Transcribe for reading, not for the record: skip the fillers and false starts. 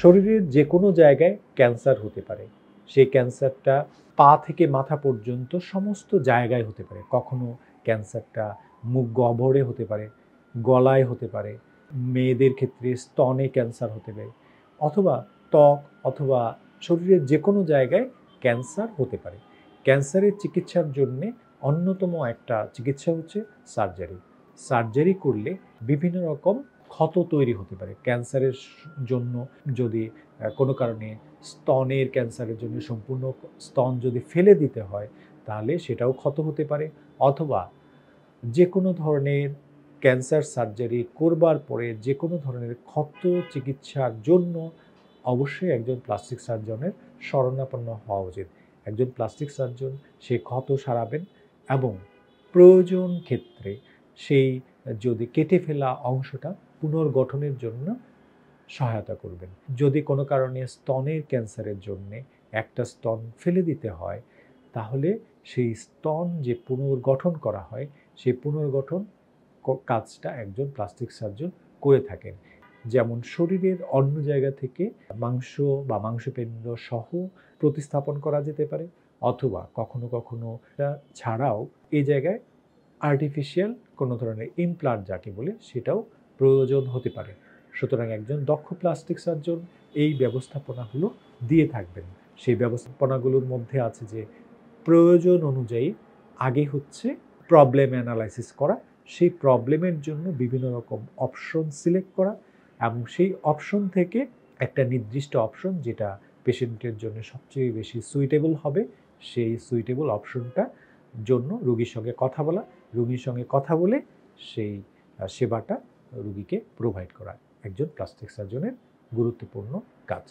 শরীরের যে কোনো জায়গায় ক্যান্সার হতে পারে। সেই ক্যান্সারটা পা থেকে মাথা পর্যন্ত সমস্ত জায়গায় হতে পারে। কখনো ক্যান্সারটা মুখ গহ্বরে হতে পারে, গলায় হতে পারে, মেয়েদের ক্ষেত্রে স্তনে ক্যান্সার হতে পারে, অথবা ত্বক অথবা শরীরের যে কোনো জায়গায় ক্যান্সার হতে পারে। ক্যান্সারের চিকিৎসার জন্যে অন্যতম একটা চিকিৎসা হচ্ছে সার্জারি। সার্জারি করলে বিভিন্ন রকম ক্ষত তৈরি হতে পারে। ক্যান্সারের জন্য যদি কোনো কারণে স্তনের ক্যান্সারের জন্য সম্পূর্ণ স্তন যদি ফেলে দিতে হয়, তাহলে সেটাও ক্ষত হতে পারে। অথবা যে কোনো ধরনের ক্যান্সার সার্জারি করবার পরে যে কোনো ধরনের ক্ষত চিকিৎসার জন্য অবশ্যই একজন প্লাস্টিক সার্জনের শরণাপন্ন হওয়া উচিত। একজন প্লাস্টিক সার্জন সে ক্ষত সারাবেন এবং প্রয়োজন ক্ষেত্রে সেই যদি কেটে ফেলা অংশটা পুনর্গঠনের জন্য সহায়তা করবেন। যদি কোনো কারণে স্তনের ক্যান্সারের জন্যে একটা স্তন ফেলে দিতে হয়, তাহলে সেই স্তন যে পুনর্গঠন করা হয়, সেই পুনর্গঠন কাজটা একজন প্লাস্টিক সার্জন করে থাকেন। যেমন শরীরের অন্য জায়গা থেকে মাংস বা মাংসপিণ্ড সহ প্রতিস্থাপন করা যেতে পারে, অথবা কখনো কখনো ছাড়াও এই জায়গায় আর্টিফিশিয়াল কোনো ধরনের ইমপ্লান্ট যাকে বলে সেটাও প্রয়োজন হতে পারে। সুতরাং একজন দক্ষ প্লাস্টিক সার্জন এই ব্যবস্থাপনাগুলো দিয়ে থাকবেন। সেই ব্যবস্থাপনাগুলোর মধ্যে আছে যে প্রয়োজন অনুযায়ী আগে হচ্ছে প্রবলেম অ্যানালাইসিস করা, সেই প্রবলেমের জন্য বিভিন্ন রকম অপশন সিলেক্ট করা এবং সেই অপশন থেকে একটা নির্দিষ্ট অপশন যেটা পেশেন্টের জন্য সবচেয়ে বেশি সুইটেবল হবে, সেই সুইটেবল অপশনটা জন্য রোগীর সঙ্গে কথা বলা, রোগীর সঙ্গে কথা বলে সেই সেবাটা রোগীকে প্রোভাইড করা একজন প্লাস্টিক সার্জনের গুরুত্বপূর্ণ কাজ।